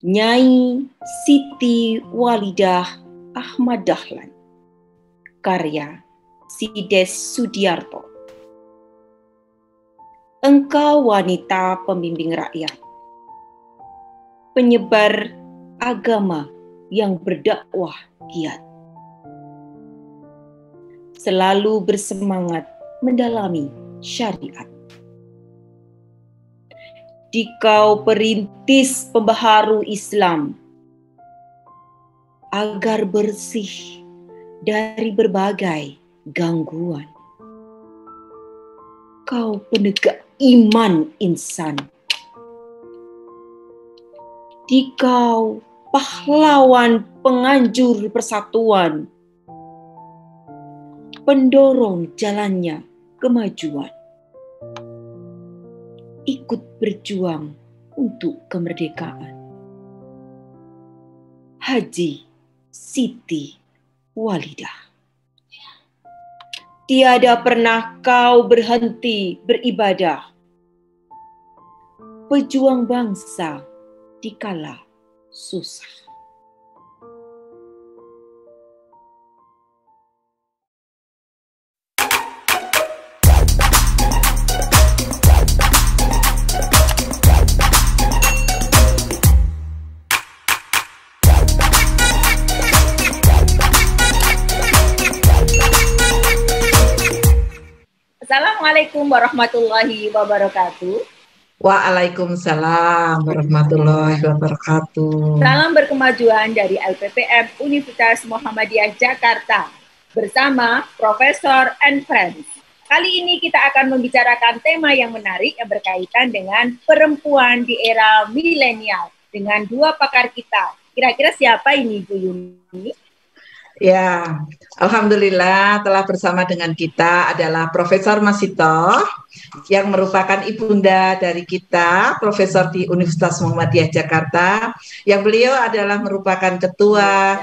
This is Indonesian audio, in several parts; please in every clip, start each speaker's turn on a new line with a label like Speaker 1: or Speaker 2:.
Speaker 1: Nyai Siti Walidah Ahmad Dahlan. Karya Sides Sudiarto. Engkau wanita pembimbing rakyat, penyebar agama yang berdakwah giat, selalu bersemangat mendalami syariat. Dikau perintis pembaharu Islam agar bersih dari berbagai gangguan. Kau penegak iman insan. Dikau pahlawan penganjur persatuan, pendorong jalannya kemajuan. Ikut berjuang untuk kemerdekaan. Haji Siti Walidah. Tiada pernah kau berhenti beribadah, pejuang bangsa dikala susah. Assalamualaikum warahmatullahi wabarakatuh.
Speaker 2: Waalaikumsalam warahmatullahi wabarakatuh.
Speaker 1: Salam berkemajuan dari LPPM Universitas Muhammadiyah Jakarta bersama Profesor and Friends. Kali ini kita akan membicarakan tema yang menarik yang berkaitan dengan perempuan di era milenial dengan dua pakar kita. Kira-kira siapa ini, Bu Yuni?
Speaker 2: Ya, alhamdulillah telah bersama dengan kita adalah Profesor Masito yang merupakan ibunda dari kita, Profesor di Universitas Muhammadiyah Jakarta, yang beliau adalah merupakan ketua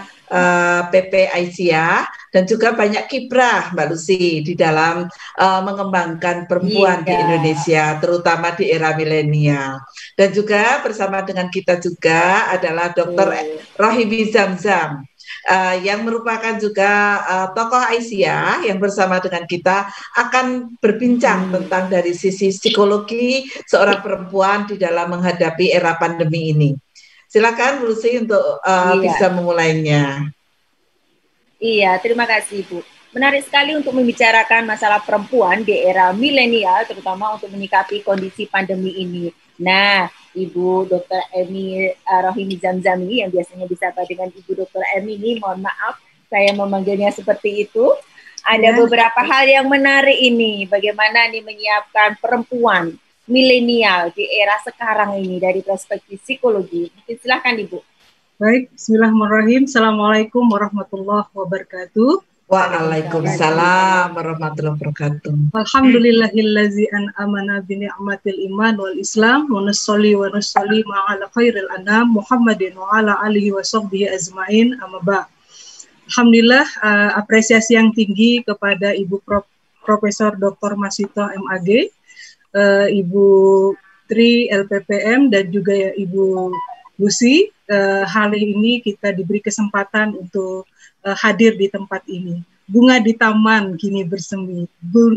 Speaker 2: PP Aisyah dan juga banyak kiprah Mbak Lucy di dalam mengembangkan perempuan di Indonesia, terutama di era milenial. Dan juga bersama dengan kita juga adalah Dr. Rohimi Zamzam, yang merupakan juga tokoh Aisyah yang bersama dengan kita akan berbincang tentang dari sisi psikologi seorang perempuan di dalam menghadapi era pandemi ini. Silakan Bu Lucy untuk bisa memulainya.
Speaker 1: Iya, terima kasih Bu. Menarik sekali untuk membicarakan masalah perempuan di era milenial, terutama untuk menyikapi kondisi pandemi ini. Nah, Ibu Dr. Emi Rohimi Zamzam ini yang biasanya disapa dengan Ibu Dr. Emi ini, mohon maaf saya memanggilnya seperti itu. Ada beberapa hal yang menarik ini, bagaimana nih menyiapkan perempuan milenial di era sekarang ini dari perspektif psikologi. Silahkan Ibu.
Speaker 3: Baik, bismillahirrahmanirrahim. Assalamualaikum warahmatullahi wabarakatuh.
Speaker 2: Waalaikumsalam warahmatullahi wabarakatuh.
Speaker 3: Alhamdulillahillazi an'amana bi ni'matil iman wal islam wa nusolli ma'ala khairil anam Muhammadin wa ala alihi wa sahbihi ajmain amma ba'. Alhamdulillah, apresiasi yang tinggi kepada Ibu Profesor Dr. Masito MAG, Ibu Tri LPPM dan juga ya Ibu Lucy. Hari ini kita diberi kesempatan untuk hadir di tempat ini. Bunga di taman kini bersemi,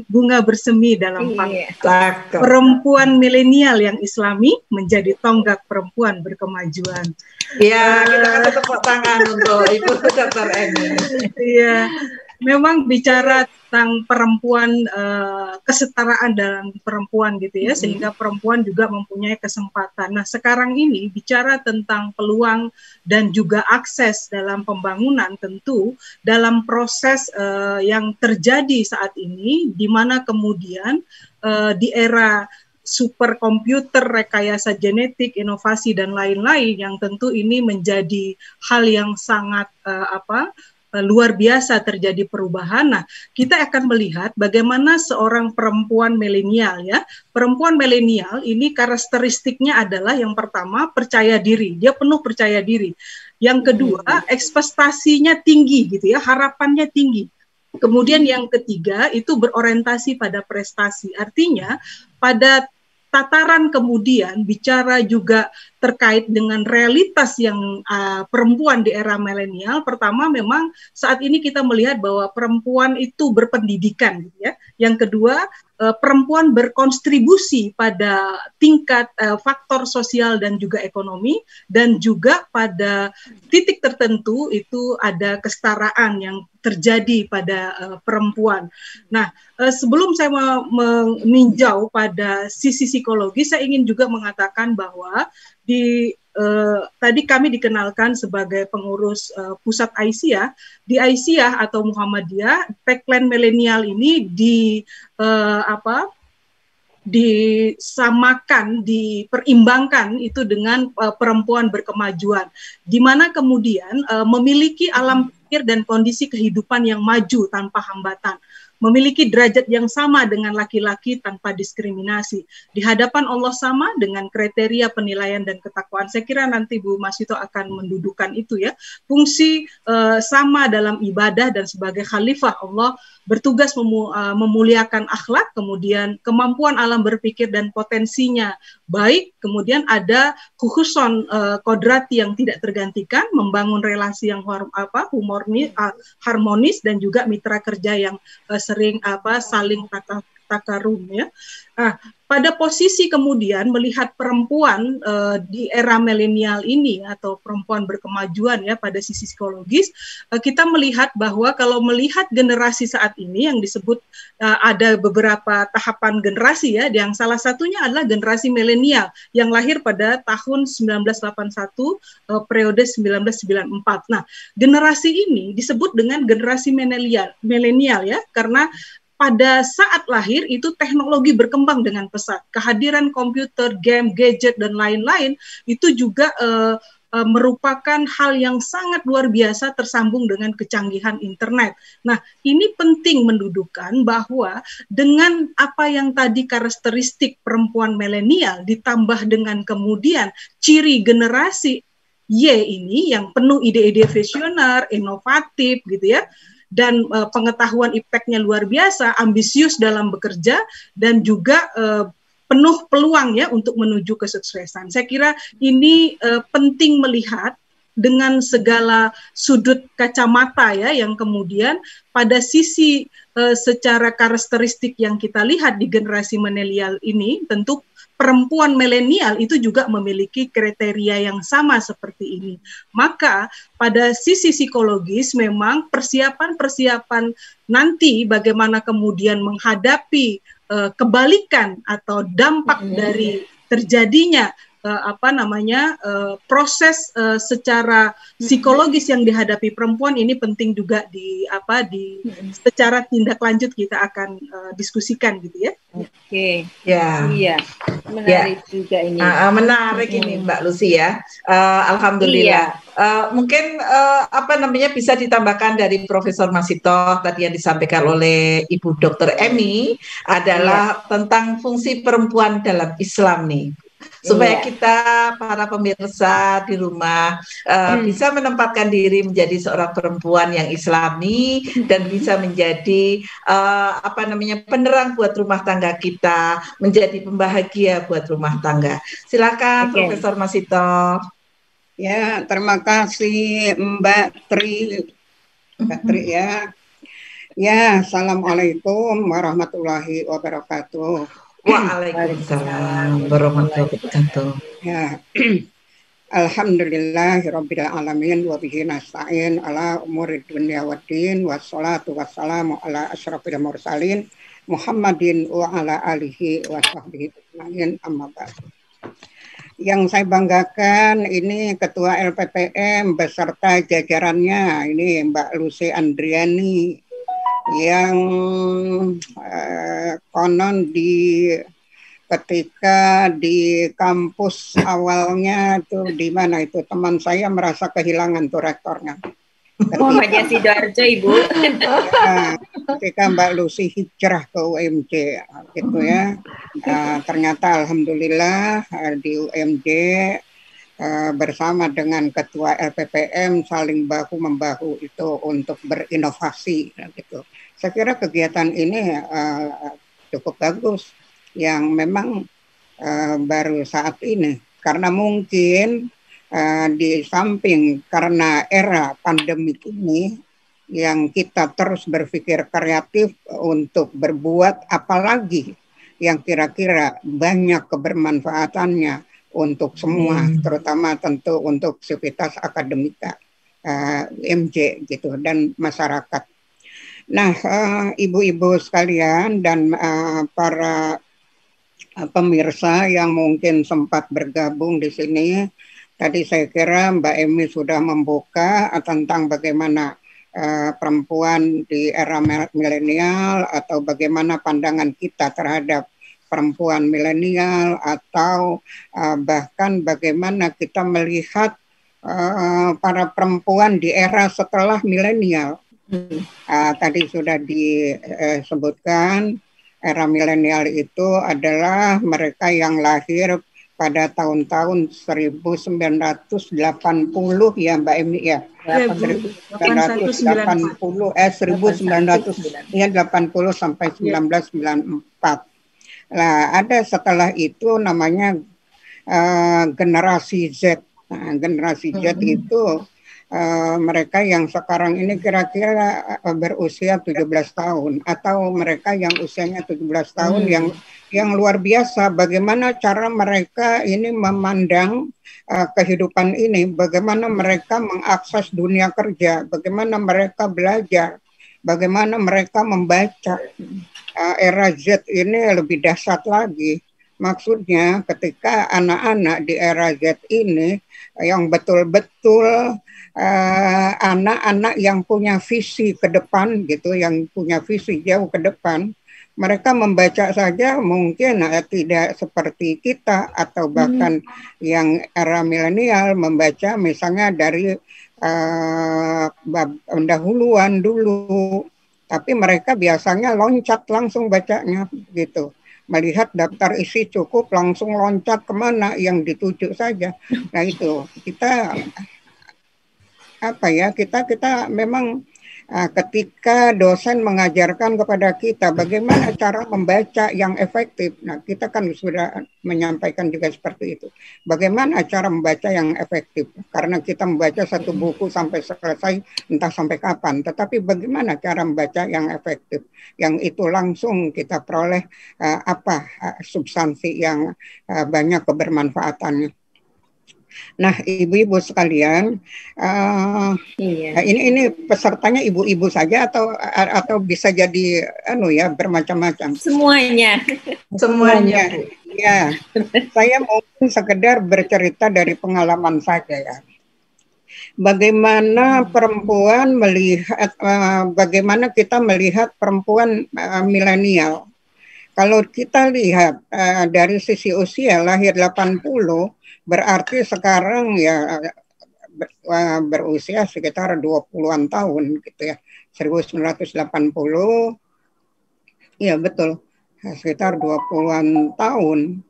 Speaker 3: bunga bersemi dalam fakta. Perempuan milenial yang islami menjadi tonggak perempuan berkemajuan.
Speaker 2: Ya, kita kasih tepuk tangan untuk Ibu Dr. Emi.
Speaker 3: Iya, memang bicara tentang perempuan, kesetaraan dalam perempuan gitu ya, sehingga perempuan juga mempunyai kesempatan. Nah, sekarang ini bicara tentang peluang dan juga akses dalam pembangunan, tentu dalam proses yang terjadi saat ini, di mana kemudian di era superkomputer, rekayasa genetik, inovasi dan lain-lain, yang tentu ini menjadi hal yang sangat luar biasa terjadi perubahan. Nah, kita akan melihat bagaimana seorang perempuan milenial ya. Perempuan milenial ini karakteristiknya adalah yang pertama percaya diri, dia penuh percaya diri. Yang kedua, ekspektasinya tinggi gitu ya, harapannya tinggi. Kemudian yang ketiga itu berorientasi pada prestasi. Artinya pada tataran kemudian bicara juga terkait dengan realitas yang perempuan di era milenial. Pertama, memang saat ini kita melihat bahwa perempuan itu berpendidikan, gitu ya. Yang kedua, perempuan berkontribusi pada tingkat faktor sosial dan juga ekonomi, dan juga pada titik tertentu itu ada kesetaraan yang terjadi pada perempuan. Nah, sebelum saya meninjau pada sisi psikologi, saya ingin juga mengatakan bahwa tadi kami dikenalkan sebagai pengurus pusat Aisyah. Di Aisyah atau Muhammadiyah, tagline milenial ini disamakan, diperimbangkan itu dengan perempuan berkemajuan, di mana kemudian memiliki alam pikir dan kondisi kehidupan yang maju tanpa hambatan, memiliki derajat yang sama dengan laki-laki tanpa diskriminasi, di hadapan Allah sama dengan kriteria penilaian dan ketakwaan. Saya kira nanti Bu Masito akan mendudukan itu ya, fungsi sama dalam ibadah dan sebagai khalifah Allah bertugas memuliakan akhlak, kemudian kemampuan alam berpikir dan potensinya baik, kemudian ada khususon kodrati yang tidak tergantikan, membangun relasi yang harmonis dan juga mitra kerja yang sering saling takarum ya. Pada posisi kemudian melihat perempuan di era milenial ini atau perempuan berkemajuan ya pada sisi psikologis, kita melihat bahwa kalau melihat generasi saat ini yang disebut ada beberapa tahapan generasi ya, yang salah satunya adalah generasi milenial yang lahir pada tahun 1981 periode 1994. Nah, generasi ini disebut dengan generasi milenial ya, karena pada saat lahir itu teknologi berkembang dengan pesat. Kehadiran komputer, game, gadget, dan lain-lain itu juga merupakan hal yang sangat luar biasa tersambung dengan kecanggihan internet. Nah, ini penting mendudukan bahwa dengan apa yang tadi karakteristik perempuan milenial ditambah dengan kemudian ciri generasi Y ini yang penuh ide-ide visioner, inovatif gitu ya, dan pengetahuan impact-nya luar biasa, ambisius dalam bekerja, dan juga penuh peluang ya untuk menuju kesuksesan. Saya kira ini penting melihat dengan segala sudut kacamata ya, yang kemudian pada sisi secara karakteristik yang kita lihat di generasi milenial ini, tentu perempuan milenial itu juga memiliki kriteria yang sama seperti ini. Maka pada sisi psikologis memang persiapan nanti bagaimana kemudian menghadapi kebalikan atau dampak dari terjadinya proses secara psikologis yang dihadapi perempuan ini penting juga secara tindak lanjut kita akan diskusikan gitu ya.
Speaker 1: Oke.
Speaker 2: Ya.
Speaker 1: Iya. Menarik juga ini.
Speaker 2: Menarik ini Mbak Lucy ya. Alhamdulillah.
Speaker 1: Iya.
Speaker 2: Mungkin bisa ditambahkan dari Profesor Masito tadi yang disampaikan oleh Ibu Dr. Emi adalah tentang fungsi perempuan dalam Islam nih. Supaya kita para pemirsa di rumah bisa menempatkan diri menjadi seorang perempuan yang Islami dan bisa menjadi penerang buat rumah tangga kita, menjadi pembahagia buat rumah tangga. Silakan Profesor Masito.
Speaker 4: Ya, terima kasih Mbak Tri ya. Ya, assalamualaikum warahmatullahi wabarakatuh.
Speaker 2: Waalaikumsalam warahmatullahi wabarakatuh.
Speaker 4: Ya, alhamdulillahirabbil alamin wa bihi nasta'in ala umuri dunya waddin wassalatu wassalamu ala asyrafil mursalin Muhammadin wa ala alihi wa sahbihi ajmain amma ba'd. Yang saya banggakan ini Ketua LPPM beserta jajarannya, ini Mbak Lucy Andriani yang konon ketika di kampus awalnya itu di mana itu teman saya merasa kehilangan tuh rektornya.
Speaker 1: Muhammadiyah Sidoarjo Ibu.
Speaker 4: Ketika Mbak Lucy hijrah ke UMJ gitu ya. Ternyata alhamdulillah di UMJ bersama dengan Ketua LPPM saling bahu-membahu itu untuk berinovasi gitu. Saya kira kegiatan ini cukup bagus yang memang baru saat ini. Karena mungkin di samping karena era pandemi ini yang kita terus berpikir kreatif untuk berbuat apalagi yang kira-kira banyak kebermanfaatannya untuk semua, terutama tentu untuk sivitas akademika, MJ gitu, dan masyarakat. Nah, ibu-ibu sekalian dan para pemirsa yang mungkin sempat bergabung di sini, tadi saya kira Mbak Emi sudah membuka tentang bagaimana perempuan di era milenial atau bagaimana pandangan kita terhadap perempuan milenial atau bahkan bagaimana kita melihat para perempuan di era setelah milenial. Tadi sudah disebutkan era milenial itu adalah mereka yang lahir pada tahun-tahun 1980 ya Mbak Emi ya. 1980 sampai 1994. Nah, ada setelah itu namanya generasi Z. Nah, generasi Z itu mereka yang sekarang ini kira-kira berusia 17 tahun atau mereka yang usianya 17 tahun yang luar biasa bagaimana cara mereka ini memandang kehidupan ini, bagaimana mereka mengakses dunia kerja, bagaimana mereka belajar, bagaimana mereka membaca. Era Z ini lebih dahsyat lagi. Maksudnya ketika anak-anak di era Z ini yang betul-betul anak-anak yang punya visi ke depan gitu, yang punya visi jauh ke depan, mereka membaca saja mungkin tidak seperti kita atau bahkan yang era milenial membaca misalnya dari pendahuluan dulu, tapi mereka biasanya loncat langsung bacanya gitu. Melihat daftar isi cukup langsung loncat kemana yang dituju saja. Nah itu kita kita memang ketika dosen mengajarkan kepada kita bagaimana cara membaca yang efektif. Nah, kita kan sudah menyampaikan juga seperti itu. Bagaimana cara membaca yang efektif? Karena kita membaca satu buku sampai selesai, entah sampai kapan. Tetapi bagaimana cara membaca yang efektif? Yang itu langsung kita peroleh substansi yang banyak kebermanfaatannya. Nah, ibu-ibu sekalian, ini pesertanya ibu-ibu saja atau bisa jadi bermacam-macam.
Speaker 1: Semuanya.
Speaker 4: Ya, saya mungkin sekedar bercerita dari pengalaman saja ya. Bagaimana perempuan melihat, bagaimana kita melihat perempuan milenial. Kalau kita lihat dari sisi usia lahir 80, berarti sekarang ya berusia sekitar 20-an tahun gitu ya. 1980, ya betul, sekitar 20-an tahun.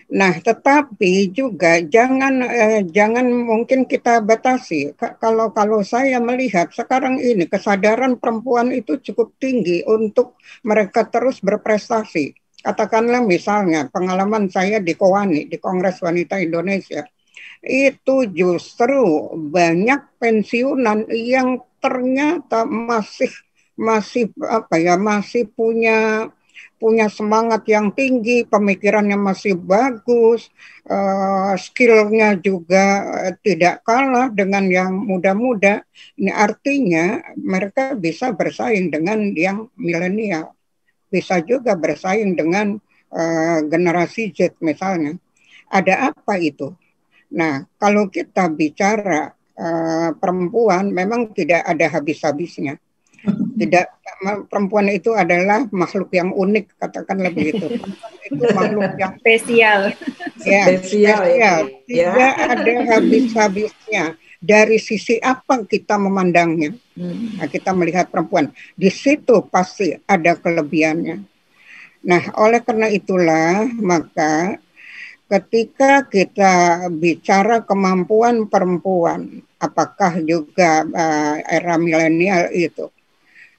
Speaker 4: Nah, tetapi juga jangan mungkin kita batasi. Kalau saya melihat sekarang ini kesadaran perempuan itu cukup tinggi untuk mereka terus berprestasi. Katakanlah misalnya pengalaman saya di KOWANI, di Kongres Wanita Indonesia, itu justru banyak pensiunan yang ternyata masih punya semangat yang tinggi, pemikirannya masih bagus, skillnya juga tidak kalah dengan yang muda-muda. Ini artinya mereka bisa bersaing dengan yang milenial, bisa juga bersaing dengan generasi Z misalnya. Ada apa itu? Nah, kalau kita bicara perempuan, memang tidak ada habis-habisnya. Perempuan itu adalah makhluk yang unik, katakanlah begitu. Itu makhluk yang
Speaker 1: spesial.
Speaker 4: Ya, spesial. Tidak ada habis-habisnya. Dari sisi apa kita memandangnya? Nah, kita melihat perempuan, di situ pasti ada kelebihannya. Nah, oleh karena itulah maka ketika kita bicara kemampuan perempuan, apakah juga era milenial itu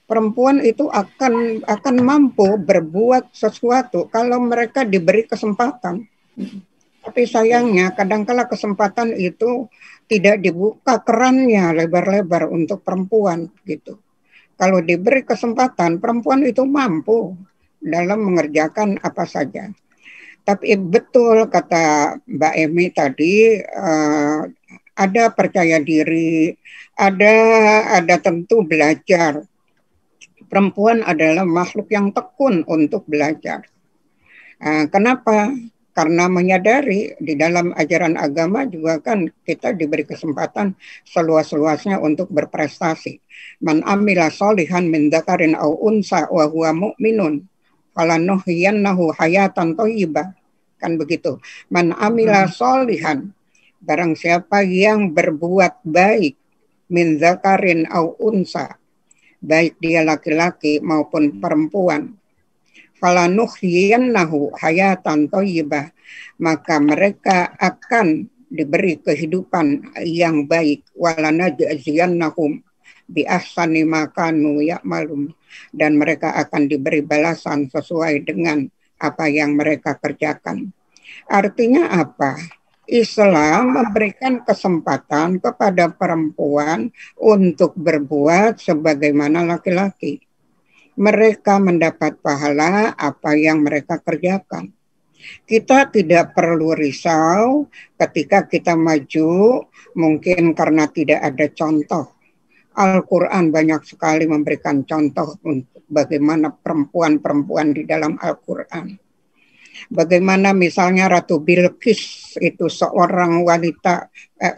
Speaker 4: perempuan itu akan mampu berbuat sesuatu kalau mereka diberi kesempatan. Tapi sayangnya kadangkala kesempatan itu tidak dibuka kerannya lebar-lebar untuk perempuan gitu. Kalau diberi kesempatan, perempuan itu mampu dalam mengerjakan apa saja. Tapi betul kata Mbak Emi tadi, ada percaya diri, ada tentu belajar. Perempuan adalah makhluk yang tekun untuk belajar. Kenapa? Karena menyadari di dalam ajaran agama juga kan kita diberi kesempatan seluas-luasnya untuk berprestasi. Man amila solihan min dzakarin aw unsa wa huwa mu'minun falanuhyiyannahu hayatan thayyibah. Kan begitu. Man amila solihan, barang siapa yang berbuat baik min dzakarin aw unsa, baik dia laki-laki maupun perempuan, falanuhyiyannahu hayatan thayyibah, maka mereka akan diberi kehidupan yang baik, walanajziyannahum bi ahsani ma kanu ya'malun, dan mereka akan diberi balasan sesuai dengan apa yang mereka kerjakan. Artinya apa? Islam memberikan kesempatan kepada perempuan untuk berbuat sebagaimana laki-laki. Mereka mendapat pahala apa yang mereka kerjakan. Kita tidak perlu risau ketika kita maju, mungkin karena tidak ada contoh. Al-Quran banyak sekali memberikan contoh untuk bagaimana perempuan-perempuan di dalam Al-Quran. Bagaimana misalnya Ratu Bilqis itu seorang wanita,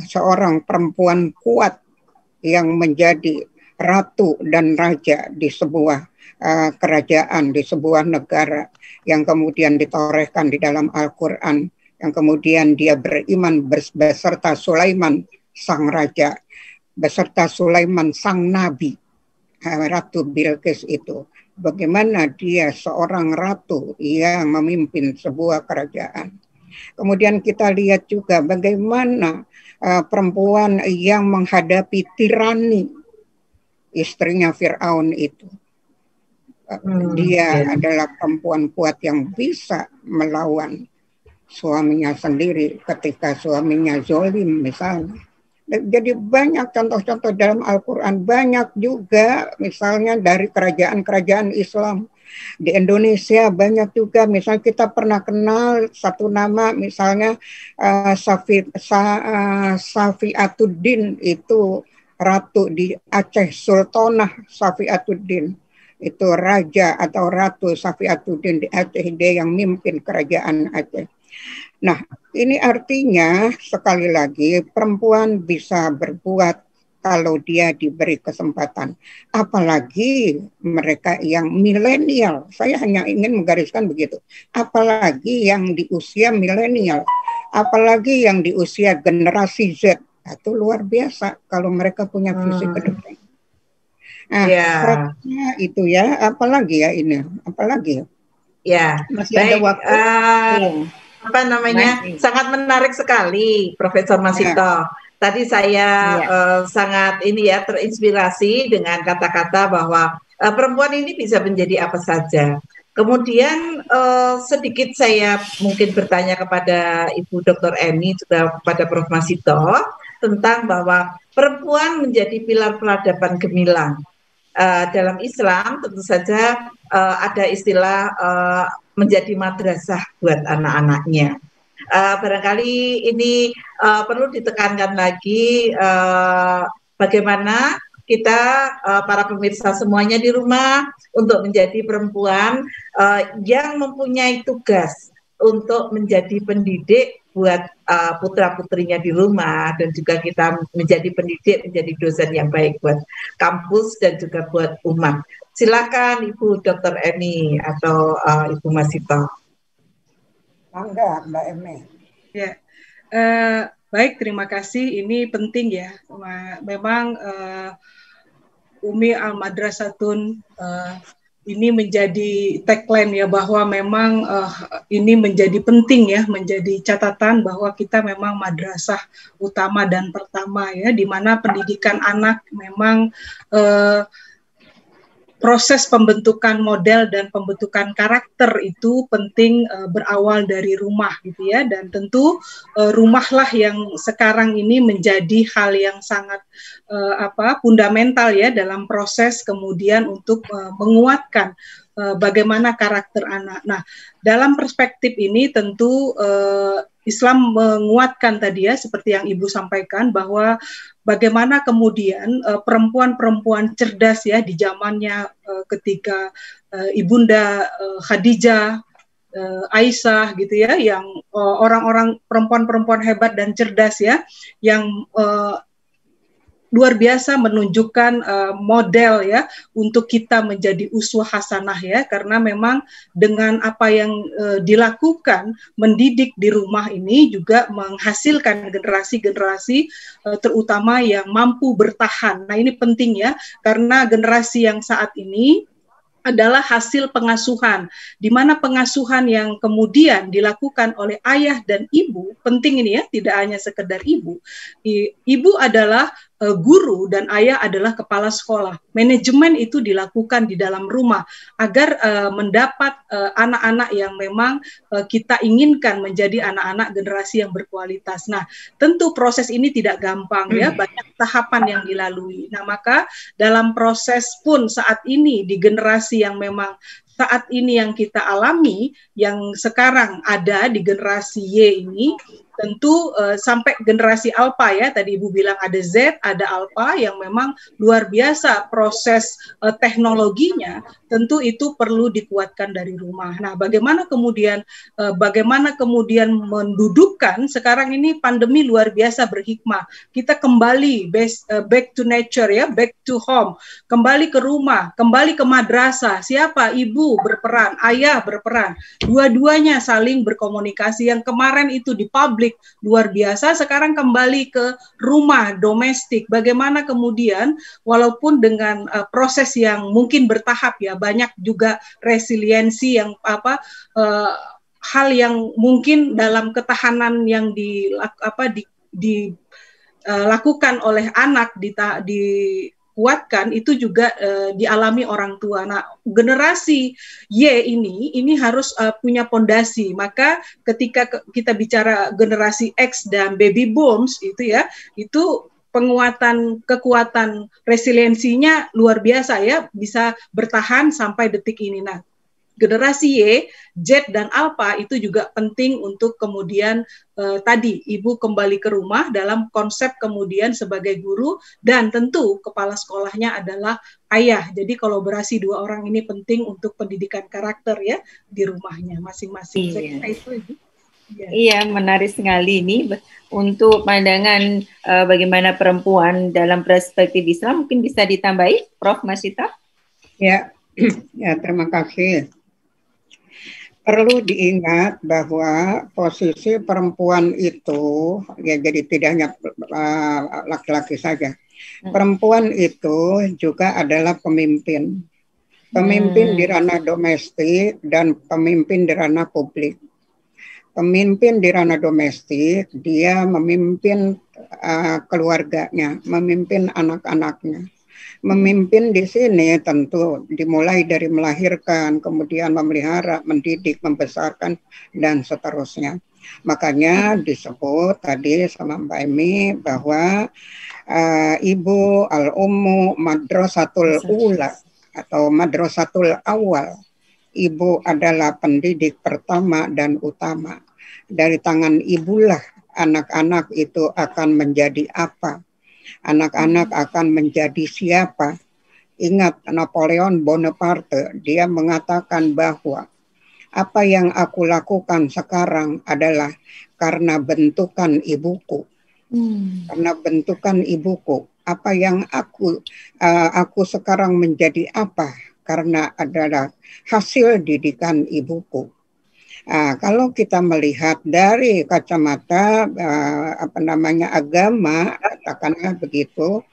Speaker 4: seorang perempuan kuat yang menjadi ratu dan raja di sebuah kerajaan, di sebuah negara, yang kemudian ditorehkan di dalam Al-Quran, yang kemudian dia beriman beserta Sulaiman sang raja, beserta Sulaiman sang nabi. Ratu Bilqis itu, bagaimana dia seorang ratu yang memimpin sebuah kerajaan. Kemudian kita lihat juga bagaimana perempuan yang menghadapi tirani istrinya Fir'aun itu. Dia adalah perempuan kuat yang bisa melawan suaminya sendiri ketika suaminya zolim misalnya. Jadi banyak contoh-contoh dalam Al-Quran, banyak juga misalnya dari kerajaan-kerajaan Islam. Di Indonesia banyak juga, misalnya kita pernah kenal satu nama misalnya Safiatuddin, itu ratu di Aceh, Sultanah Safiatuddin. Itu raja atau ratu Safiatuddin di Aceh, dia yang mimpin kerajaan Aceh. Nah, ini artinya sekali lagi perempuan bisa berbuat kalau dia diberi kesempatan. Apalagi mereka yang milenial. Saya hanya ingin menggariskan begitu. Apalagi yang di usia milenial. Apalagi yang di usia generasi Z. Itu luar biasa kalau mereka punya visi ke depan. Nah, itu ya. Apalagi ya ini? Apalagi ya?
Speaker 2: Ya,
Speaker 4: masih ada waktu.
Speaker 2: Apa namanya, sangat menarik sekali Profesor Masito. Tadi saya sangat terinspirasi dengan kata-kata bahwa perempuan ini bisa menjadi apa saja. Kemudian sedikit saya mungkin bertanya kepada Ibu Dr. Emi juga kepada Prof. Masito tentang bahwa perempuan menjadi pilar peradaban gemilang. Dalam Islam tentu saja ada istilah menjadi madrasah buat anak-anaknya. Barangkali ini perlu ditekankan lagi bagaimana kita para pemirsa semuanya di rumah untuk menjadi perempuan yang mempunyai tugas untuk menjadi pendidik buat putra-putrinya di rumah, dan juga kita menjadi pendidik, menjadi dosen yang baik buat kampus dan juga buat umat. Silakan Ibu Dr. Emi atau Ibu Masito.
Speaker 4: Mangga Mbak Emi.
Speaker 3: Ya, baik, terima kasih. Ini penting ya. Memang Umi Al-Madrasatun ini menjadi tagline ya, bahwa memang ini menjadi penting ya, menjadi catatan bahwa kita memang madrasah utama dan pertama ya, di mana pendidikan anak memang proses pembentukan model dan pembentukan karakter itu penting berawal dari rumah gitu ya, dan tentu rumahlah yang sekarang ini menjadi hal yang sangat fundamental ya dalam proses kemudian untuk menguatkan bagaimana karakter anak. Nah, dalam perspektif ini tentu Islam menguatkan tadi ya seperti yang Ibu sampaikan bahwa bagaimana kemudian perempuan-perempuan cerdas ya di zamannya ketika Ibunda Khadijah, Aisyah gitu ya, yang orang-orang perempuan-perempuan hebat dan cerdas ya, yang luar biasa menunjukkan model ya untuk kita menjadi uswah hasanah ya, karena memang dengan apa yang dilakukan mendidik di rumah ini juga menghasilkan generasi-generasi terutama yang mampu bertahan. Nah, ini penting ya, karena generasi yang saat ini adalah hasil pengasuhan, di mana pengasuhan yang kemudian dilakukan oleh ayah dan ibu, penting ini ya, tidak hanya sekedar ibu. Ibu adalah guru dan ayah adalah kepala sekolah. Manajemen itu dilakukan di dalam rumah agar mendapat anak-anak yang memang kita inginkan menjadi anak-anak generasi yang berkualitas. Nah, tentu proses ini tidak gampang ya, banyak tahapan yang dilalui. Nah, maka dalam proses pun saat ini di generasi yang memang saat ini yang kita alami, yang sekarang ada di generasi Y ini, tentu sampai generasi alpha ya, tadi Ibu bilang ada Z, ada alpha yang memang luar biasa proses teknologinya, tentu itu perlu dikuatkan dari rumah. Nah, bagaimana kemudian mendudukkan sekarang ini pandemi luar biasa berhikmah. Kita kembali back to nature ya, back to home, kembali ke rumah, kembali ke madrasah. Siapa? Ibu berperan, ayah berperan. Dua-duanya saling berkomunikasi. Yang kemarin itu di publik luar biasa, sekarang kembali ke rumah domestik. Bagaimana kemudian walaupun dengan proses yang mungkin bertahap ya, banyak juga resiliensi yang hal yang mungkin dalam ketahanan yang dilakukan oleh anak dikuatkan itu juga dialami orang tua. Nah, generasi Y ini harus punya pondasi. Maka ketika kita bicara generasi X dan baby booms itu ya, itu kekuatan resiliensinya luar biasa ya, bisa bertahan sampai detik ini. Nah, generasi Y, Z dan Alpha itu juga penting untuk kemudian tadi Ibu kembali ke rumah dalam konsep kemudian sebagai guru, dan tentu kepala sekolahnya adalah ayah. Jadi kolaborasi dua orang ini penting untuk pendidikan karakter ya di rumahnya masing-masing.
Speaker 1: Iya.
Speaker 3: Saya kira itu.
Speaker 1: Iya, menarik sekali ini untuk pandangan bagaimana perempuan dalam perspektif Islam. Mungkin bisa ditambahi, Prof. Masita?
Speaker 4: Ya, terima kasih. Perlu diingat bahwa posisi perempuan itu ya, jadi tidak hanya laki-laki saja. Perempuan itu juga adalah pemimpin. Pemimpin di ranah domestik dan pemimpin di ranah publik. Pemimpin di ranah domestik, dia memimpin keluarganya, memimpin anak-anaknya. Memimpin di sini tentu dimulai dari melahirkan, kemudian memelihara, mendidik, membesarkan, dan seterusnya. Makanya disebut tadi sama Mbak Emi bahwa ibu al-ummu madrasatul ula atau madrasatul awal. Ibu adalah pendidik pertama dan utama. Dari tangan ibulah anak-anak itu akan menjadi apa? Anak-anak akan menjadi siapa? Ingat Napoleon Bonaparte, dia mengatakan bahwa apa yang aku lakukan sekarang adalah karena bentukan ibuku. Karena bentukan ibuku. Apa yang aku sekarang menjadi apa? Karena adalah hasil didikan ibuku. Kalau kita melihat dari kacamata agama, katakanlah begitu,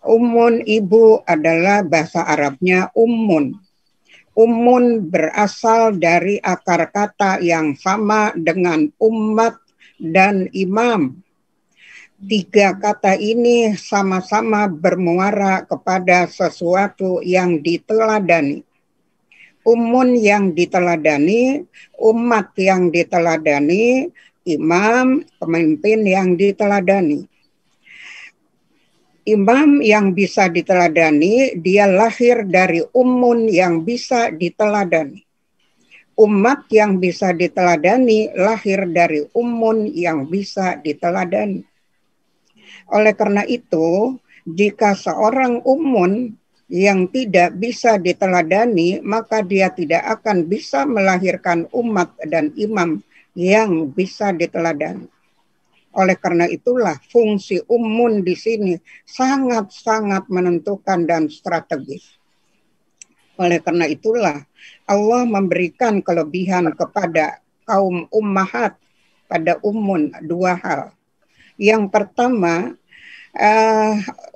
Speaker 4: ummun ibu adalah bahasa Arabnya ummun. Ummun berasal dari akar kata yang sama dengan umat dan imam. Tiga kata ini sama-sama bermuara kepada sesuatu yang diteladani. Umun yang diteladani, umat yang diteladani, imam, pemimpin yang diteladani. Imam yang bisa diteladani, dia lahir dari umun yang bisa diteladani. Umat yang bisa diteladani, lahir dari umun yang bisa diteladani. Oleh karena itu, jika seorang umun yang tidak bisa diteladani, maka dia tidak akan bisa melahirkan umat dan imam yang bisa diteladani. Oleh karena itulah fungsi umun di sini sangat-sangat menentukan dan strategis. Oleh karena itulah Allah memberikan kelebihan kepada kaum ummahat pada umun dua hal. Yang pertama,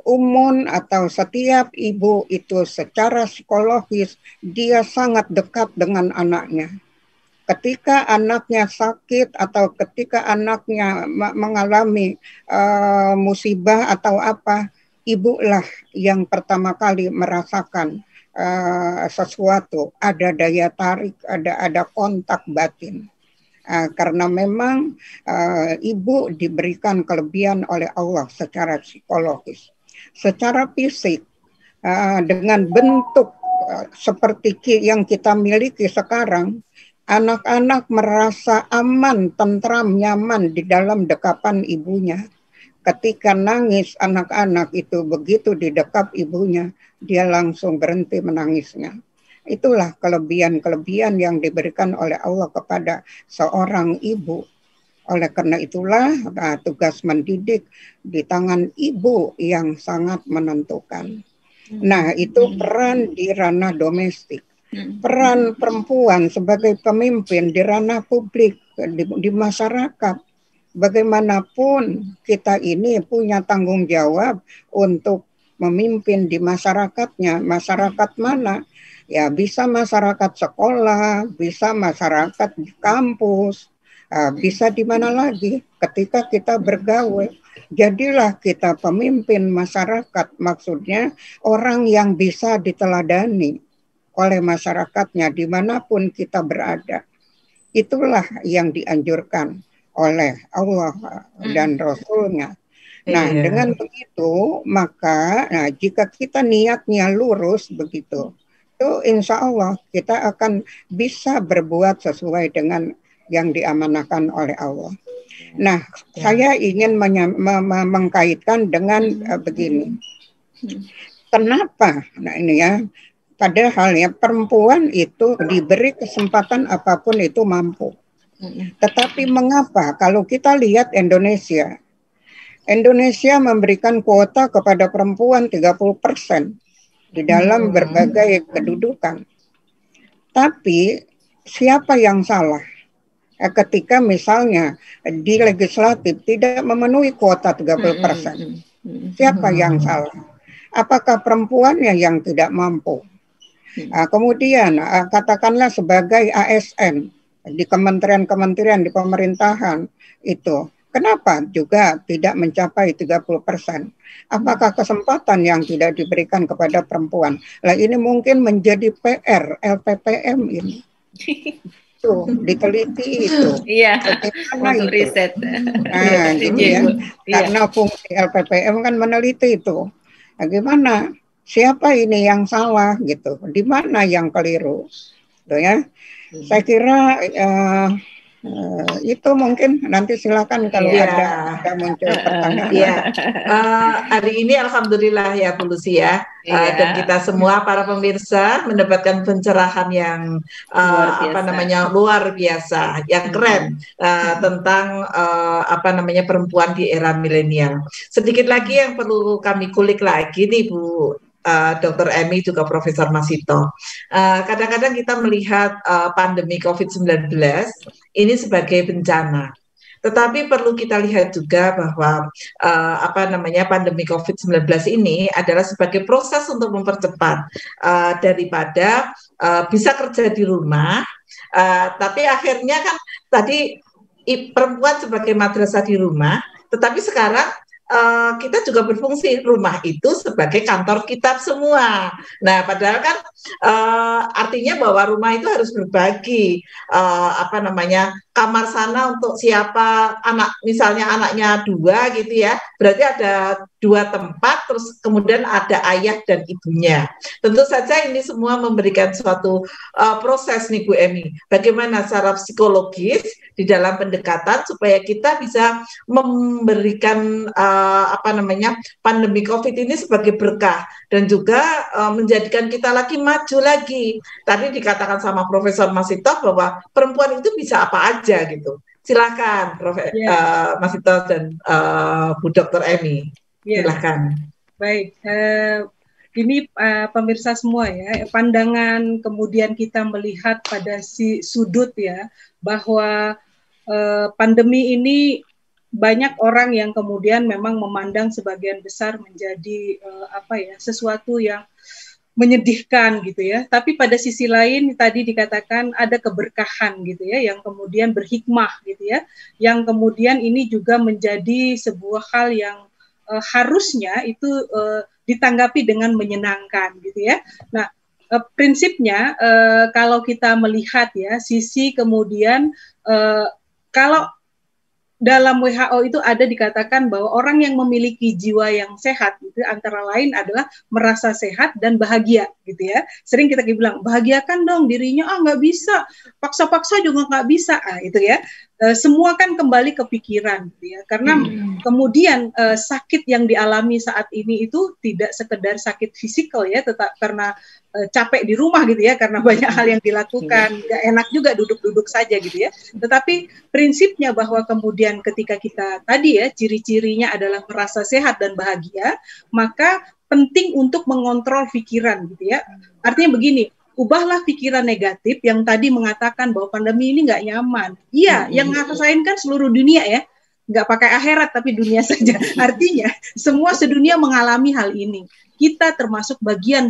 Speaker 4: umun atau setiap ibu itu secara psikologis dia sangat dekat dengan anaknya. Ketika anaknya sakit atau ketika anaknya mengalami musibah atau apa, ibulah yang pertama kali merasakan sesuatu, ada daya tarik, ada kontak batin. Karena memang ibu diberikan kelebihan oleh Allah secara psikologis. Secara fisik, dengan bentuk seperti yang kita miliki sekarang, anak-anak merasa aman, tentram, nyaman di dalam dekapan ibunya. Ketika nangis anak-anak itu begitu di dekap ibunya, dia langsung berhenti menangisnya. Itulah kelebihan-kelebihan yang diberikan oleh Allah kepada seorang ibu. Oleh karena itulah tugas mendidik di tangan ibu yang sangat menentukan. Nah, itu peran di ranah domestik. Peran perempuan sebagai pemimpin di ranah publik, di masyarakat. Bagaimanapun kita ini punya tanggung jawab untuk memimpin di masyarakatnya. Masyarakat mana? Ya, bisa masyarakat sekolah, bisa masyarakat di kampus, bisa di mana lagi ketika kita bergaul. Jadilah kita pemimpin masyarakat, maksudnya orang yang bisa diteladani oleh masyarakatnya dimanapun kita berada. Itulah yang dianjurkan oleh Allah dan Rasul-Nya. Nah, dengan begitu, maka jika kita niatnya lurus begitu, itu insya Allah kita akan bisa berbuat sesuai dengan yang diamanahkan oleh Allah. Nah, saya ingin mengkaitkan dengan begini. Kenapa? Nah, ini ya, padahal ya perempuan itu diberi kesempatan apapun itu mampu. Tetapi mengapa kalau kita lihat Indonesia memberikan kuota kepada perempuan 30% di dalam berbagai kedudukan. Tapi siapa yang salah? Ketika misalnya di legislatif tidak memenuhi kuota 30%. Siapa yang salah? Apakah perempuannya yang tidak mampu? Kemudian katakanlah sebagai ASN di kementerian-kementerian di pemerintahan itu, kenapa juga tidak mencapai 30%? Apakah kesempatan yang tidak diberikan kepada perempuan? Nah, ini mungkin menjadi PR LPPM ini. Tuh, diteliti itu.
Speaker 1: Iya,
Speaker 4: bagaimana
Speaker 1: untuk
Speaker 4: itu?
Speaker 1: riset.
Speaker 4: Nah, gitu ya. Karena fungsi LPPM kan meneliti itu. Nah, gimana? Siapa ini yang salah gitu? Di mana yang keliru? Tuh ya. Saya kira itu mungkin nanti silakan kalau ada muncul pertanyaan.
Speaker 2: Iya, hari ini alhamdulillah ya Bu Lucy ya, dan kita semua para pemirsa mendapatkan pencerahan yang luar biasa, yang keren tentang perempuan di era milenial. Sedikit lagi yang perlu kami kulik lagi nih Bu Dr. Emi juga Profesor Masito. Kadang-kadang kita melihat pandemi COVID-19 ini sebagai bencana. Tetapi perlu kita lihat juga bahwa pandemi COVID-19 ini adalah sebagai proses untuk mempercepat daripada bisa kerja di rumah, tapi akhirnya kan tadi perempuan sebagai madrasah di rumah, tetapi sekarang kita juga berfungsi rumah itu sebagai kantor kita semua. Nah, padahal kan artinya bahwa rumah itu harus berbagi kamar sana untuk siapa anak, misalnya anaknya 2 gitu ya, berarti ada 2 tempat, terus kemudian ada ayah dan ibunya. Tentu saja ini semua memberikan suatu proses nih Bu Emi, bagaimana secara psikologis di dalam pendekatan supaya kita bisa memberikan pandemi COVID ini sebagai berkah dan juga menjadikan kita lagi maju lagi. Tadi dikatakan sama Profesor Masito bahwa perempuan itu bisa apa aja gitu. Silakan Masito dan Bu Dr. Emi. Silakan.
Speaker 3: Baik. Ini pemirsa semua ya, pandangan kemudian kita melihat pada sudut ya, bahwa pandemi ini banyak orang yang kemudian memang memandang sebagian besar menjadi sesuatu yang menyedihkan gitu ya. Tapi pada sisi lain tadi dikatakan ada keberkahan gitu ya, yang kemudian berhikmah gitu ya, yang kemudian ini juga menjadi sebuah hal yang harusnya itu ditanggapi dengan menyenangkan gitu ya. Nah, prinsipnya kalau kita melihat ya sisi kemudian kalau dalam WHO itu ada dikatakan bahwa orang yang memiliki jiwa yang sehat itu antara lain adalah merasa sehat dan bahagia gitu ya. Sering kita bilang bahagiakan dong dirinya, nggak bisa, paksa-paksa juga nggak bisa, itu ya. Semua kan kembali ke pikiran gitu ya. Karena kemudian sakit yang dialami saat ini itu tidak sekedar sakit fisikal ya, tetap karena capek di rumah gitu ya, karena banyak hal yang dilakukan, nggak enak juga duduk-duduk saja gitu ya. Tetapi prinsipnya bahwa kemudian ketika kita tadi ya ciri-cirinya adalah merasa sehat dan bahagia, maka penting untuk mengontrol pikiran gitu ya. Artinya begini, ubahlah pikiran negatif yang tadi mengatakan bahwa pandemi ini nggak nyaman. Iya, yang ngerasain kan seluruh dunia ya, nggak pakai akhirat tapi dunia saja. Artinya semua sedunia mengalami hal ini. Kita termasuk bagian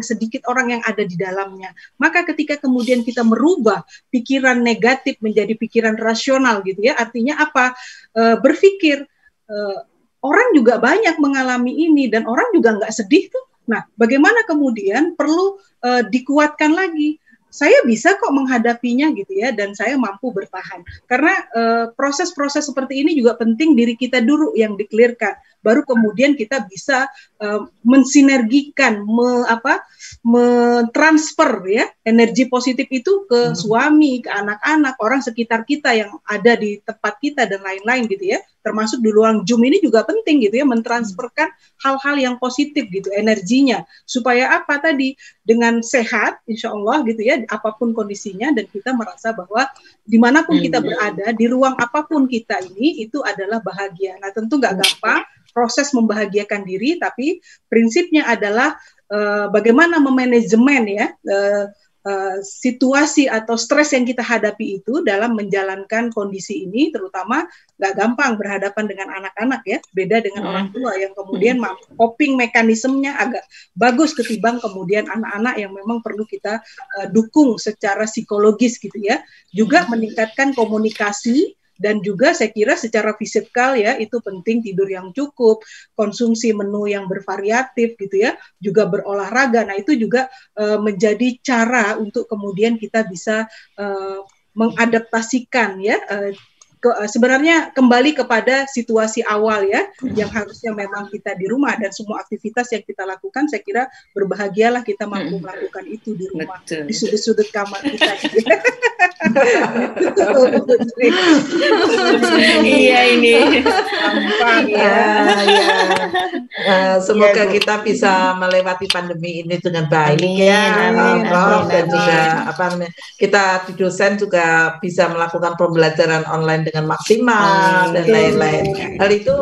Speaker 3: sedikit orang yang ada di dalamnya. Maka ketika kemudian kita merubah pikiran negatif menjadi pikiran rasional gitu ya, artinya apa? Berpikir orang juga banyak mengalami ini dan orang juga nggak sedih tuh. Nah, bagaimana kemudian perlu dikuatkan lagi? Saya bisa kok menghadapinya gitu ya, dan saya mampu bertahan. Karena proses-proses seperti ini juga penting diri kita dulu yang di-clearkan. Baru kemudian kita bisa mensinergikan, mentransfer ya energi positif itu ke suami, ke anak-anak, orang sekitar kita yang ada di tempat kita dan lain-lain gitu ya. Termasuk di ruang Zoom ini juga penting gitu ya, mentransferkan hal-hal yang positif gitu, energinya. Supaya apa tadi? Dengan sehat, insya Allah gitu ya, apapun kondisinya, dan kita merasa bahwa dimanapun kita berada, di ruang apapun kita ini, itu adalah bahagia. Nah tentu nggak gampang proses membahagiakan diri, tapi prinsipnya adalah bagaimana memanajemen ya situasi atau stres yang kita hadapi itu dalam menjalankan kondisi ini, terutama nggak gampang berhadapan dengan anak-anak ya, beda dengan orang tua yang kemudian coping mekanismenya agak bagus ketimbang kemudian anak-anak yang memang perlu kita dukung secara psikologis gitu ya, juga meningkatkan komunikasi. Dan juga saya kira secara fisikal ya itu penting, tidur yang cukup, konsumsi menu yang bervariatif gitu ya, juga berolahraga. Nah itu juga menjadi cara untuk kemudian kita bisa mengadaptasikan ya. Sebenarnya kembali kepada situasi awal ya, yang harusnya memang kita di rumah dan semua aktivitas yang kita lakukan, saya kira berbahagialah kita mampu melakukan itu di rumah. Betul. Di sudut-sudut kamar kita.
Speaker 1: Iya ini.
Speaker 2: Semoga kita bisa melewati pandemi ini dengan baik ya, Prof, dan juga kita di dosen juga bisa melakukan pembelajaran online dengan maksimal dan lain-lain. Hal itu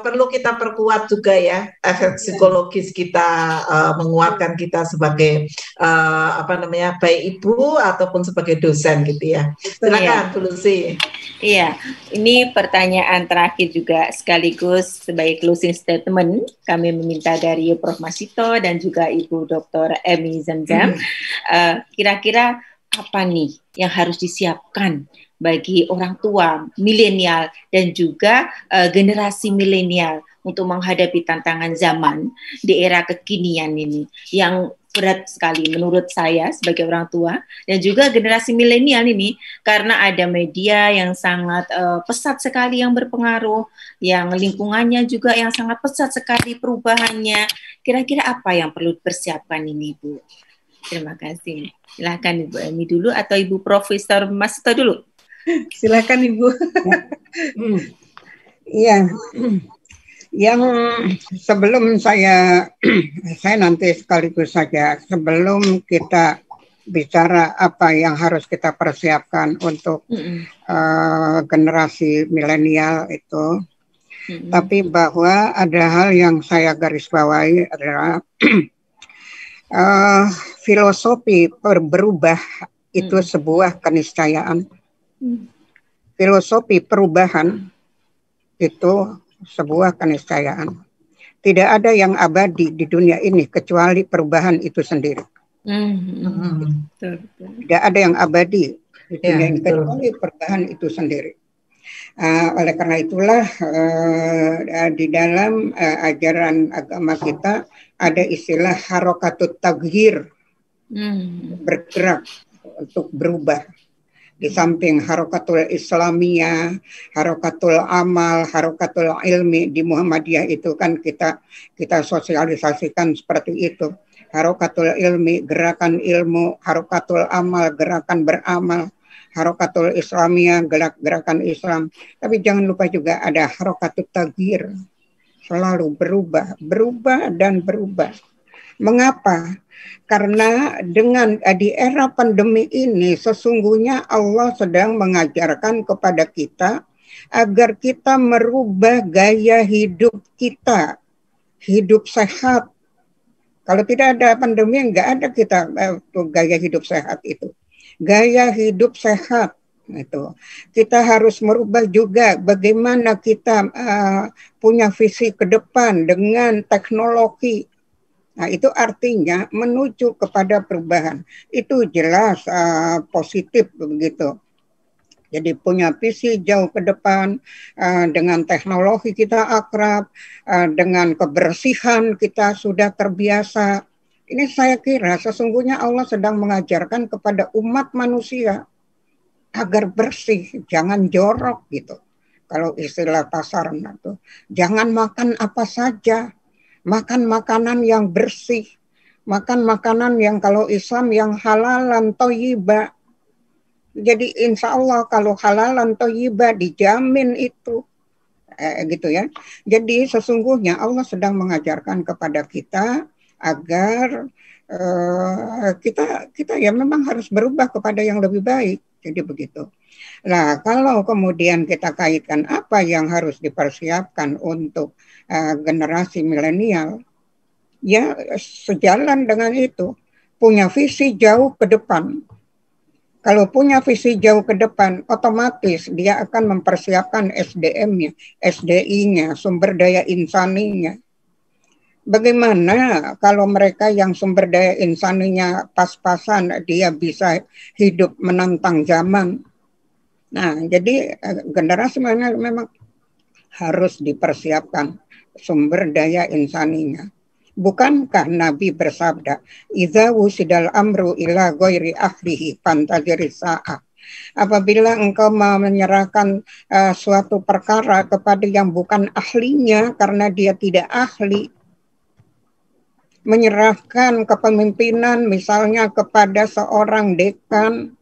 Speaker 2: perlu kita perkuat juga ya, efek psikologis kita, menguatkan kita sebagai baik ibu ataupun sebagai dosen gitu ya. Silakan Bu Lucy.
Speaker 1: Iya, ini pertanyaan terakhir juga sekaligus sebagai closing statement. Kami meminta dari Prof. Masito dan juga Ibu Dr. Emi Zamzam, kira-kira apa nih yang harus disiapkan bagi orang tua milenial dan juga generasi milenial untuk menghadapi tantangan zaman di era kekinian ini yang berat sekali menurut saya sebagai orang tua dan juga generasi milenial ini, karena ada media yang sangat pesat sekali yang berpengaruh, yang lingkungannya juga yang sangat pesat sekali perubahannya. Kira-kira apa yang perlu dipersiapkan ini, Bu? Terima kasih. Silakan Ibu Emi dulu atau Ibu Profesor Masito dulu.
Speaker 3: Silakan Ibu.
Speaker 4: Iya. Yang sebelum saya nanti sekaligus saja, sebelum kita bicara apa yang harus kita persiapkan untuk generasi milenial itu, tapi bahwa ada hal yang saya garis bawahi adalah filosofi berubah itu sebuah keniscayaan. Filosofi perubahan itu sebuah keniscayaan. Tidak ada yang abadi di dunia ini kecuali perubahan itu sendiri. Tidak ada yang abadi di dunia ini kecuali perubahan itu sendiri. Oleh karena itulah di dalam ajaran agama kita ada istilah harokatut taghyir, bergerak untuk berubah. Di samping harokatul islamiyah, harokatul amal, harokatul ilmi, di Muhammadiyah itu kan kita sosialisasikan seperti itu. Harokatul ilmi, gerakan ilmu, harokatul amal, gerakan beramal, harokatul islamiyah, gerakan Islam. Tapi jangan lupa juga ada harokatul taghyir, selalu berubah dan berubah. Mengapa? Karena dengan di era pandemi ini sesungguhnya Allah sedang mengajarkan kepada kita agar kita merubah gaya hidup kita, hidup sehat. Kalau tidak ada pandemi, nggak ada kita gaya hidup sehat itu. Gaya hidup sehat itu. Kita harus merubah juga bagaimana kita punya visi ke depan dengan teknologi. Nah, itu artinya menuju kepada perubahan. Itu jelas positif begitu. Jadi punya visi jauh ke depan, dengan teknologi kita akrab, dengan kebersihan kita sudah terbiasa. Ini saya kira sesungguhnya Allah sedang mengajarkan kepada umat manusia agar bersih, jangan jorok gitu. Kalau istilah pasar itu, jangan makan apa saja. Makan makanan yang bersih, makan makanan yang kalau Islam yang halalan thayyibah. Jadi insya Allah kalau halalan thayyibah dijamin itu, gitu ya. Jadi sesungguhnya Allah sedang mengajarkan kepada kita agar kita ya memang harus berubah kepada yang lebih baik. Jadi begitu. Nah, kalau kemudian kita kaitkan apa yang harus dipersiapkan untuk generasi milenial, ya sejalan dengan itu, punya visi jauh ke depan. Kalau punya visi jauh ke depan, otomatis dia akan mempersiapkan SDM-nya, SDI-nya, sumber daya insaninya. Bagaimana kalau mereka yang sumber daya insaninya pas-pasan, dia bisa hidup menantang zaman. Nah, jadi generasi milenial memang harus dipersiapkan sumber daya insaninya. Bukankah Nabi bersabda, "Idza wusidal amru ila ghairi ahlihi fantaziri sa'ah." Apabila engkau mau menyerahkan suatu perkara kepada yang bukan ahlinya karena dia tidak ahli, menyerahkan kepemimpinan misalnya kepada seorang dekan,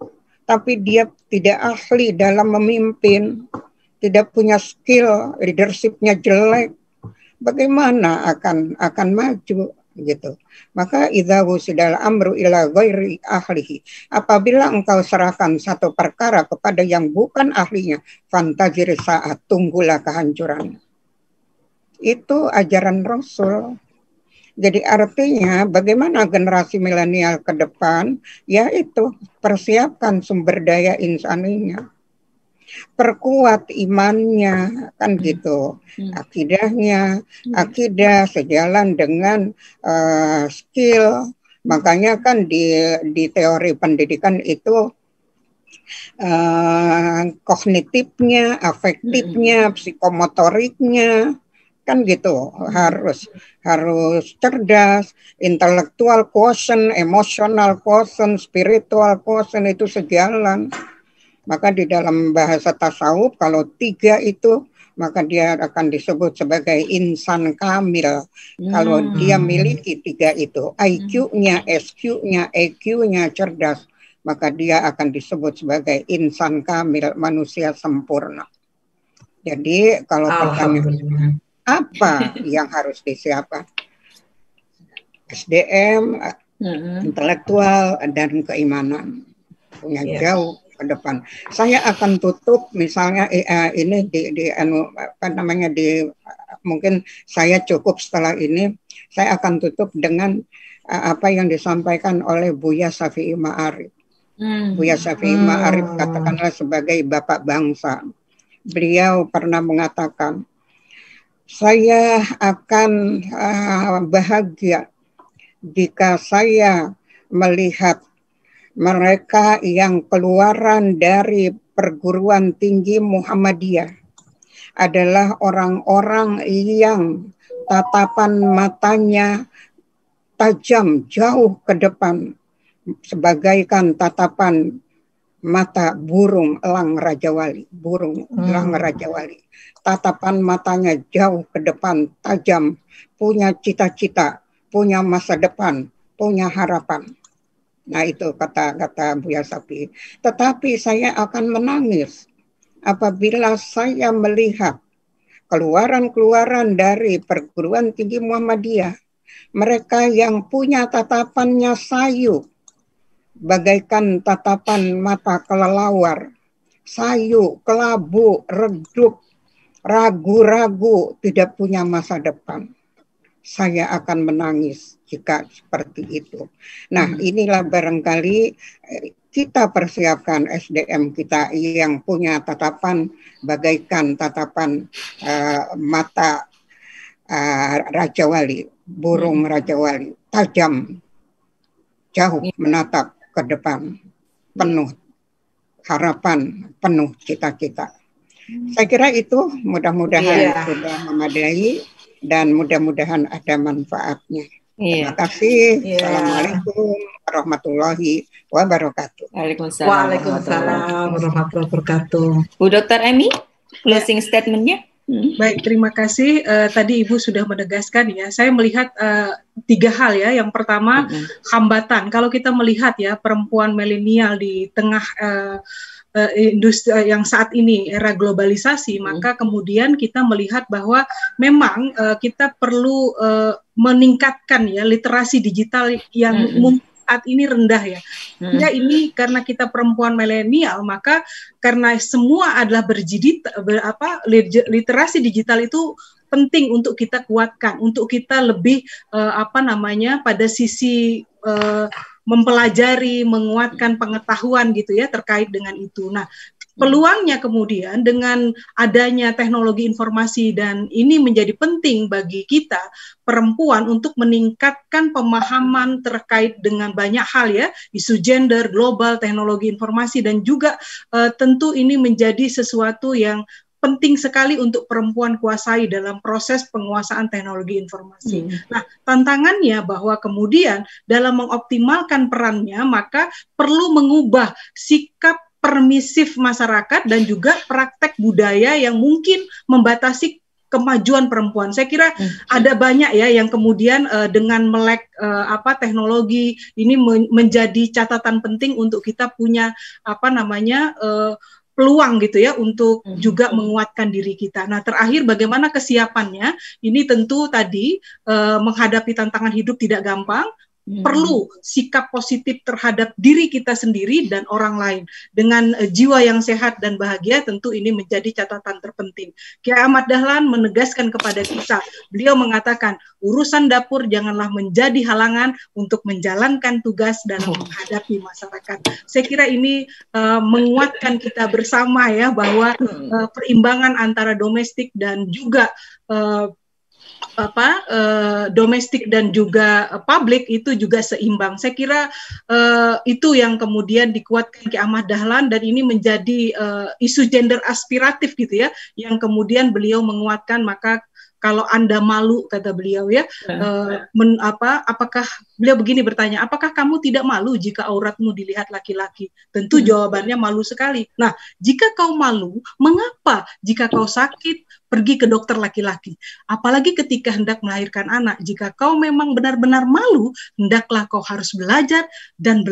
Speaker 4: tapi dia tidak ahli dalam memimpin, tidak punya skill, leadershipnya jelek, bagaimana akan maju gitu. Maka idza wusidal amru ila ghairi ahlihi, apabila engkau serahkan satu perkara kepada yang bukan ahlinya, fantazir saat, tunggulah kehancuran. Itu ajaran Rasul. Jadi artinya bagaimana generasi milenial ke depan, yaitu persiapkan sumber daya insaninya, perkuat imannya, kan gitu, akidahnya, akidah sejalan dengan skill. Makanya kan di teori pendidikan itu kognitifnya, afektifnya, psikomotoriknya, kan gitu. Harus cerdas, intelektual quotient, emosional quotient, spiritual quotient itu sejalan. Maka di dalam bahasa tasawuf kalau 3 itu maka dia akan disebut sebagai insan kamil. Kalau dia miliki 3 itu, IQ-nya, SQ-nya, EQ-nya cerdas, maka dia akan disebut sebagai insan kamil, manusia sempurna. Jadi kalau pertanyaan apa yang harus disiapkan? SDM, intelektual, dan keimanan. Punya jauh ke depan. Saya akan tutup misalnya ini mungkin saya cukup setelah ini, saya akan tutup dengan apa yang disampaikan oleh Buya Syafi'i Ma'arif. Buya Syafi'i Ma'arif katakanlah sebagai bapak bangsa. Beliau pernah mengatakan, saya akan bahagia jika saya melihat mereka yang keluaran dari perguruan tinggi Muhammadiyah adalah orang-orang yang tatapan matanya tajam jauh ke depan, sebagaikan tatapan mata burung elang Raja Wali, elang Raja Wali. Tatapan matanya jauh ke depan, tajam, punya cita-cita, punya masa depan, punya harapan. Nah itu kata Buya Syafi'i. Tetapi saya akan menangis apabila saya melihat keluaran-keluaran dari perguruan tinggi Muhammadiyah, mereka yang punya tatapannya sayu, bagaikan tatapan mata kelelawar, sayu, kelabu, redup, ragu-ragu, tidak punya masa depan. Saya akan menangis jika seperti itu. Nah, inilah barangkali kita persiapkan SDM kita yang punya tatapan bagaikan tatapan mata Raja Wali, burung Raja Wali, tajam, jauh menatap ke depan, penuh harapan, penuh cita-cita. Saya kira itu mudah-mudahan sudah memadai dan mudah-mudahan ada manfaatnya. Terima kasih. Assalamualaikum warahmatullahi wabarakatuh.
Speaker 2: Waalaikumsalam warahmatullahi wabarakatuh.
Speaker 1: Bu Dr. Emi, closing statement-nya.
Speaker 3: Baik, terima kasih. Tadi Ibu sudah menegaskan ya. Saya melihat 3 hal ya. Yang pertama, hambatan. Kalau kita melihat ya perempuan milenial di tengah industri yang saat ini era globalisasi, maka kemudian kita melihat bahwa memang kita perlu meningkatkan ya literasi digital yang saat ini rendah ya. Ya ini karena kita perempuan milenial, maka karena semua adalah literasi digital itu penting untuk kita kuatkan, untuk kita lebih pada sisi mempelajari, menguatkan pengetahuan gitu ya terkait dengan itu. Nah, peluangnya kemudian dengan adanya teknologi informasi dan ini menjadi penting bagi kita perempuan untuk meningkatkan pemahaman terkait dengan banyak hal ya, isu gender, global, teknologi informasi dan juga tentu ini menjadi sesuatu yang penting sekali untuk perempuan kuasai dalam proses penguasaan teknologi informasi. Nah, tantangannya bahwa kemudian dalam mengoptimalkan perannya, maka perlu mengubah sikap permisif masyarakat dan juga praktek budaya yang mungkin membatasi kemajuan perempuan. Saya kira ada banyak ya yang kemudian dengan melek teknologi ini menjadi catatan penting untuk kita punya peluang gitu ya untuk juga menguatkan diri kita. Nah, terakhir bagaimana kesiapannya? Ini tentu tadi menghadapi tantangan hidup tidak gampang, perlu sikap positif terhadap diri kita sendiri dan orang lain. Dengan jiwa yang sehat dan bahagia, tentu ini menjadi catatan terpenting. Kiai Ahmad Dahlan menegaskan kepada kita, beliau mengatakan, urusan dapur janganlah menjadi halangan untuk menjalankan tugas dalam menghadapi masyarakat. Saya kira ini menguatkan kita bersama ya, bahwa perimbangan antara domestik dan juga domestik dan juga publik itu juga seimbang. Saya kira itu yang kemudian dikuatkan Ki Ahmad Dahlan, dan ini menjadi isu gender aspiratif gitu ya, yang kemudian beliau menguatkan. Maka kalau Anda malu, kata beliau ya, apakah beliau begini bertanya, apakah kamu tidak malu jika auratmu dilihat laki-laki? Tentu jawabannya malu sekali. Nah, jika kau malu, mengapa jika kau sakit pergi ke dokter laki-laki? Apalagi ketika hendak melahirkan anak. Jika kau memang benar-benar malu, hendaklah kau harus belajar dan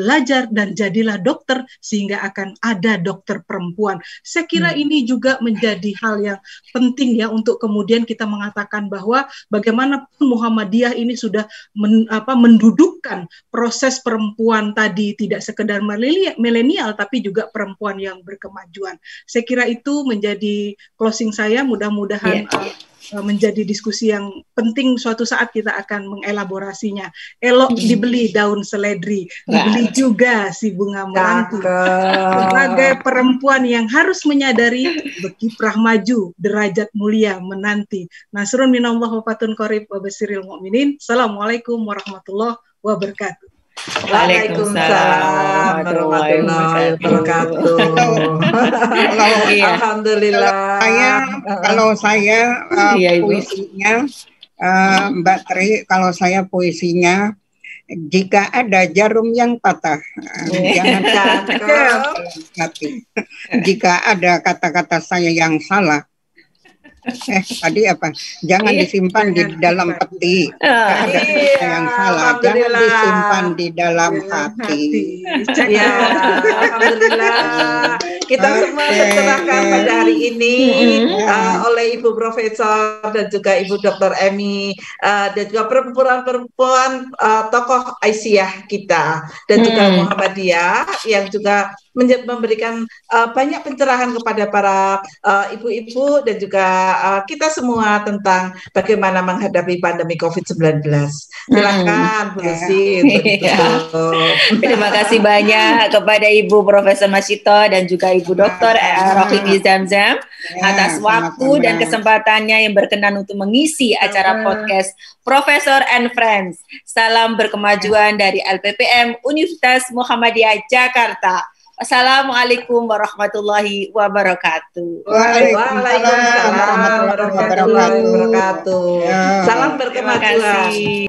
Speaker 3: jadilah dokter, sehingga akan ada dokter perempuan. Saya kira ini juga menjadi hal yang penting ya, untuk kemudian kita mengatakan bahwa bagaimanapun Muhammadiyah ini sudah mendudukkan proses perempuan tadi, tidak sekedar milenial tapi juga perempuan yang berkemajuan. Saya kira itu menjadi closing saya. Mudah-mudahan menjadi diskusi yang penting. Suatu saat kita akan mengelaborasinya. Elok dibeli daun seledri, dibeli juga si bunga meranti. Sebagai perempuan yang harus menyadari berkiprah maju, derajat mulia menanti. Nasrun minallah wa fatun qarib wa basyiril mu'minin. Assalamualaikum warahmatullahi wabarakatuh.
Speaker 2: Waalaikumsalam warahmatullahi wabarakatuh. Alhamdulillah.
Speaker 4: Kalau saya puisinya, Mbak Tri, kalau saya puisinya, jika ada jarum yang patah, jangan hati. Jika ada kata-kata saya yang salah, tadi apa? Jangan disimpan di dalam peti. Ada kata yang salah, jangan disimpan di dalam hati.
Speaker 2: Ya, alhamdulillah. Kita semua terserahkan pada hari ini oleh Ibu Profesor dan juga Ibu Dr. Emi dan juga perempuan-perempuan tokoh Aisyah kita dan juga Muhammadiyah yang juga memberikan banyak pencerahan kepada para ibu-ibu dan juga kita semua tentang bagaimana menghadapi pandemi COVID-19. Silakan Bu Lucy untuk ditutup.
Speaker 1: Terima kasih banyak kepada Ibu Profesor Masyito dan juga Ibu Dr. Rohimi Zamzam atas waktu dan kesempatannya yang berkenan untuk mengisi acara podcast Profesor and Friends. Salam berkemajuan dari LPPM Universitas Muhammadiyah Jakarta. Assalamualaikum warahmatullahi wabarakatuh.
Speaker 2: Waalaikumsalam warahmatullahi wabarakatuh. Salam berkemajuan.